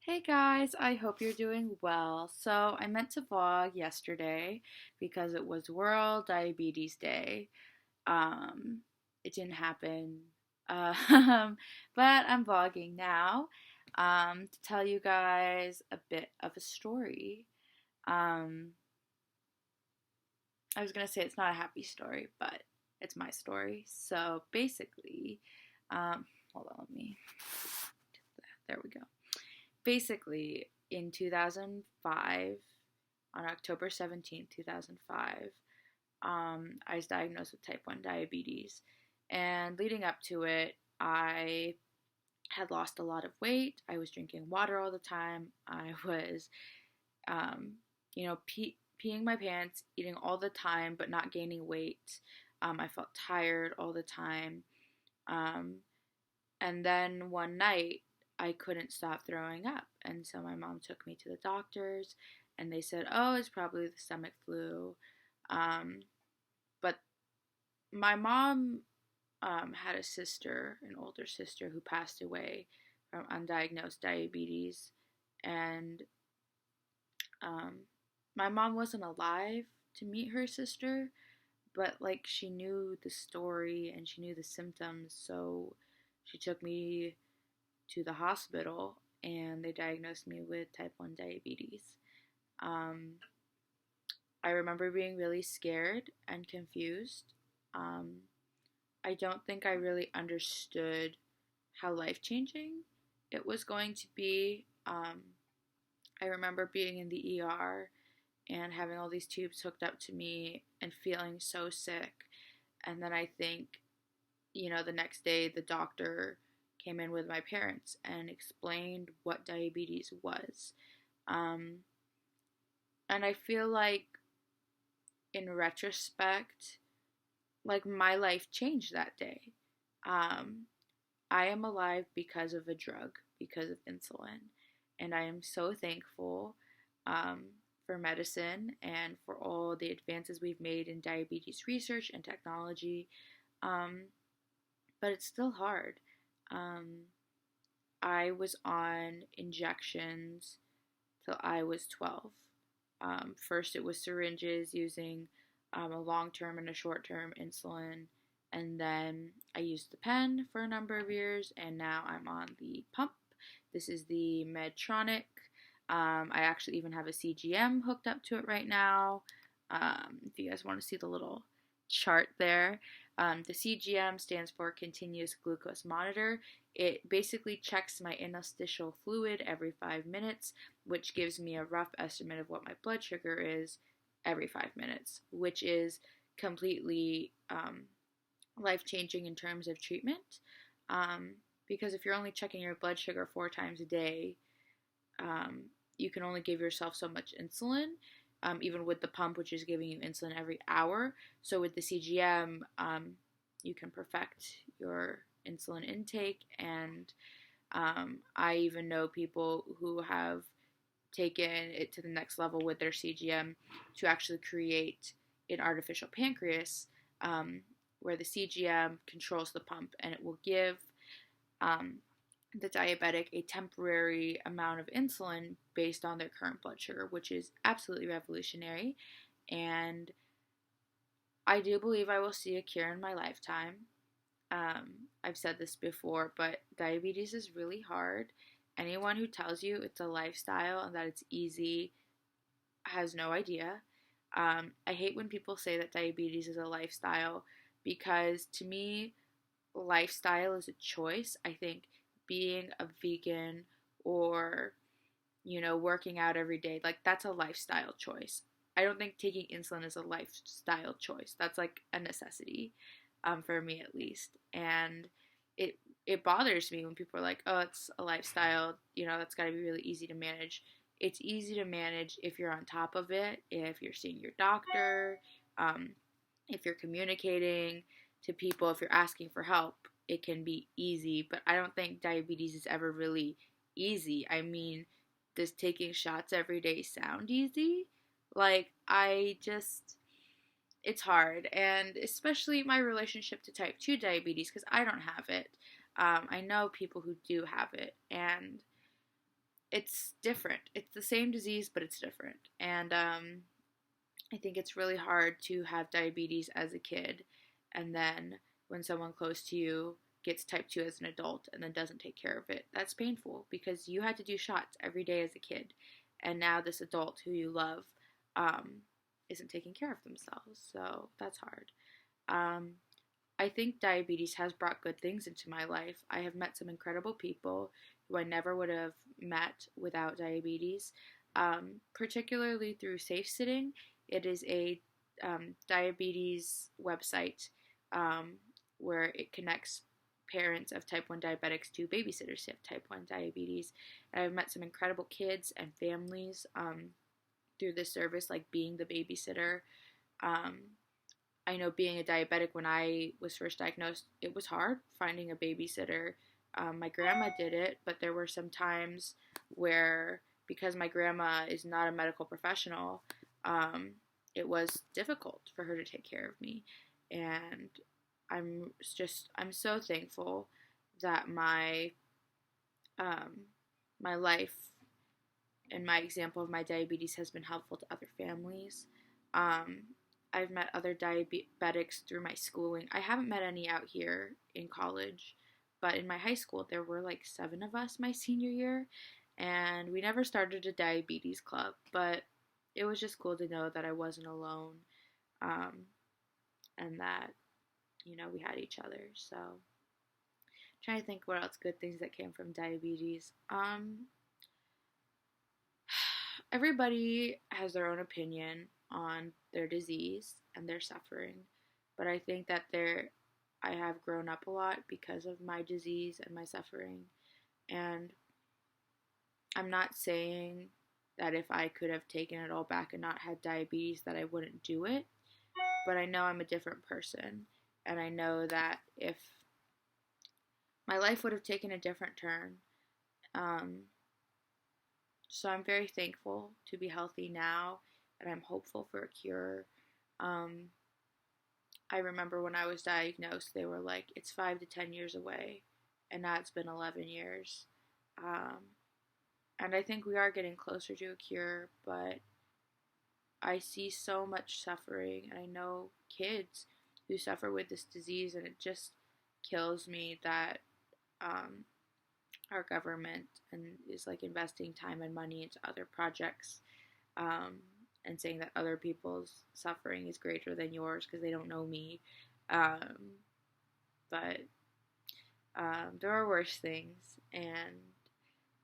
Hey guys, I hope you're doing well. So, I meant to vlog yesterday because it was World Diabetes Day. Um, it didn't happen. Um, but I'm vlogging now to tell you guys a bit of a story. Um, I was gonna say it's not a happy story, but it's my story. So, basically, hold on, let me. There we go. Basically, in 2005, on October 17th, 2005, I was diagnosed with type 1 diabetes. And leading up to it, I had lost a lot of weight. I was drinking water all the time. I was, um, peeing my pants, eating all the time, but not gaining weight. I felt tired all the time. Um, and then one night, I couldn't stop throwing up. And so my mom took me to the doctors, and they said, oh, it's probably the stomach flu. Um, but my mom had a sister, an older sister, who passed away from undiagnosed diabetes. And um, my mom wasn't alive to meet her sister, but like she knew the story and she knew the symptoms. So she took me to the hospital and they diagnosed me with type 1 diabetes. Um, I remember being really scared and confused. Um, I don't think I really understood how life changing it was going to be. I remember being in the ER and having all these tubes hooked up to me and feeling so sick. And then I think, the next day the doctor came in with my parents and explained what diabetes was. Um, and I feel like in retrospect, like my life changed that day. Um, I am alive because of a drug, because of insulin. And I am so thankful um, for medicine and for all the advances we've made in diabetes research and technology. Um, but it's still hard. Um, I was on injections till I was 12. First, it was syringes using a long term and a short term insulin. And then I used the pen for a number of years, and now I'm on the pump. This is the Medtronic. I actually even have a CGM hooked up to it right now. If you guys want to see the little chart there, the CGM stands for Continuous Glucose Monitor. It basically checks my interstitial fluid every 5 minutes, which gives me a rough estimate of what my blood sugar is every 5 minutes, which is completely life changing in terms of treatment. Because if you're only checking your blood sugar 4 times a day, you can only give yourself so much insulin, even with the pump, which is giving you insulin every hour. So with the CGM, you can perfect your insulin intake. And I even know people who have taken it to the next level with their CGM to actually create an artificial pancreas, where the CGM controls the pump and it will give um, the diabetic a temporary amount of insulin based on their current blood sugar, which is absolutely revolutionary. And I do believe I will see a cure in my lifetime. I've said this before, but diabetes is really hard. Anyone who tells you it's a lifestyle and that it's easy has no idea. I hate when people say that diabetes is a lifestyle because to me, lifestyle is a choice. I think being a vegan or, working out every day, like that's a lifestyle choice. I don't think taking insulin is a lifestyle choice. That's like a necessity, for me at least. And it it bothers me when people are like, "Oh, it's a lifestyle. That's got to be really easy to manage." It's easy to manage if you're on top of it, if you're seeing your doctor, um, if you're communicating to people, if you're asking for help. It can be easy, but I don't think diabetes is ever really easy. I mean, does taking shots every day sound easy? Like, it's hard. And especially my relationship to type 2 diabetes, because I don't have it. I know people who do have it, and it's different. It's the same disease, but it's different. And I think it's really hard to have diabetes as a kid, and then when someone close to you gets type 2 as an adult and then doesn't take care of it. That's painful because you had to do shots every day as a kid, and now this adult who you love um, isn't taking care of themselves. So that's hard. Um, I think diabetes has brought good things into my life. I have met some incredible people who I never would have met without diabetes, particularly through Safe Sitting. It is a diabetes website um, where it connects parents of type 1 diabetics to babysitters who have type 1 diabetes. And I've met some incredible kids and families through this service, like being the babysitter. Um, I know being a diabetic, when I was first diagnosed, it was hard finding a babysitter. My grandma did it, but there were some times where, because my grandma is not a medical professional, um, it was difficult for her to take care of me. And I'm so thankful that um, my life and my example of my diabetes has been helpful to other families. Um, I've met other diabetics through my schooling. I haven't met any out here in college, but in my high school, there were like 7 of us my senior year, and we never started a diabetes club, but it was just cool to know that I wasn't alone, um, and that, we had each other. So, trying to think what else good things that came from diabetes. Everybody has their own opinion on their disease and their suffering, but I think that I have grown up a lot because of my disease and my suffering. And I'm not saying that if I could have taken it all back and not had diabetes that I wouldn't do it, but I know I'm a different person, and I know that if my life would have taken a different turn. So I'm very thankful to be healthy now, and I'm hopeful for a cure. Um, I remember when I was diagnosed, they were like, it's 5 to 10 years away, and now it's been 11 years. And I think we are getting closer to a cure, but I see so much suffering, and I know kids who suffer with this disease, and it just kills me that our government is like investing time and money into other projects, and saying that other people's suffering is greater than yours because they don't know me. But there are worse things, and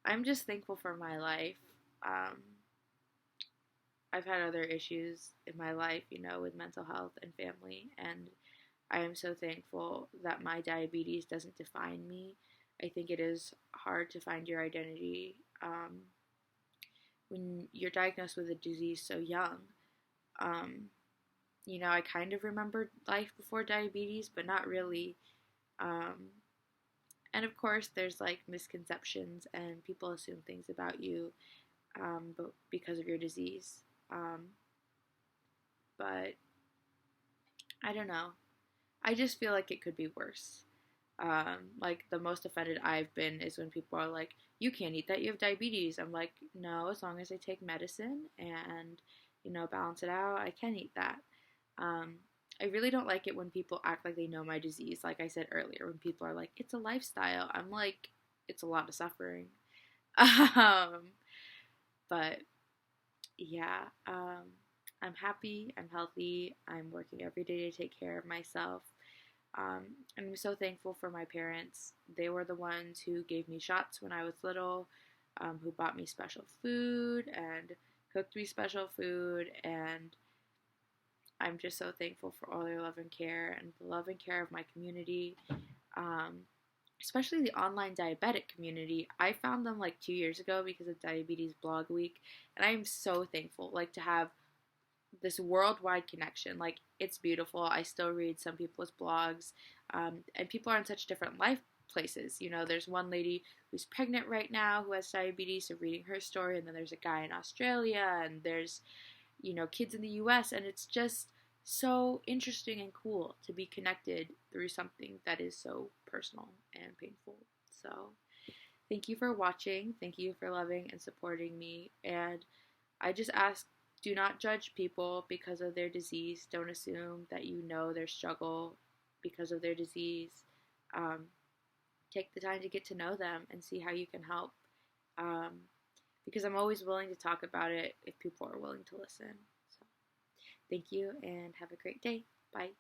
I'm just thankful for my life. I've had other issues in my life, with mental health and family, and I am so thankful that my diabetes doesn't define me. I think it is hard to find your identity when you're diagnosed with a disease so young. I kind of remember life before diabetes, but not really. And of course, there's like misconceptions, and people assume things about you, but because of your disease. But I don't know. I just feel like it could be worse. Like the most offended I've been is when people are like, you can't eat that, you have diabetes. I'm like, no, as long as I take medicine and, balance it out, I can eat that. I really don't like it when people act like they know my disease. Like I said earlier, when people are like, it's a lifestyle. I'm like, it's a lot of suffering. But yeah, I'm happy, I'm healthy, I'm working every day to take care of myself. And I'm so thankful for my parents. They were the ones who gave me shots when I was little, who bought me special food and cooked me special food, and I'm just so thankful for all their love and care and the love and care of my community, especially the online diabetic community. I found them like 2 years ago because of Diabetes Blog Week, and I am so thankful to have this worldwide connection. Like, it's beautiful. I still read some people's blogs, and people are in such different life places. There's one lady who's pregnant right now who has diabetes, so reading her story, and then there's a guy in Australia, and there's kids in the US, and it's just so interesting and cool to be connected through something that is so personal and painful. So thank you for watching. Thank you for loving and supporting me. And I just ask, do not judge people because of their disease. Don't assume that you know their struggle because of their disease. Um, Take the time to get to know them and see how you can help. Um, because I'm always willing to talk about it if people are willing to listen. So, thank you and have a great day. Bye.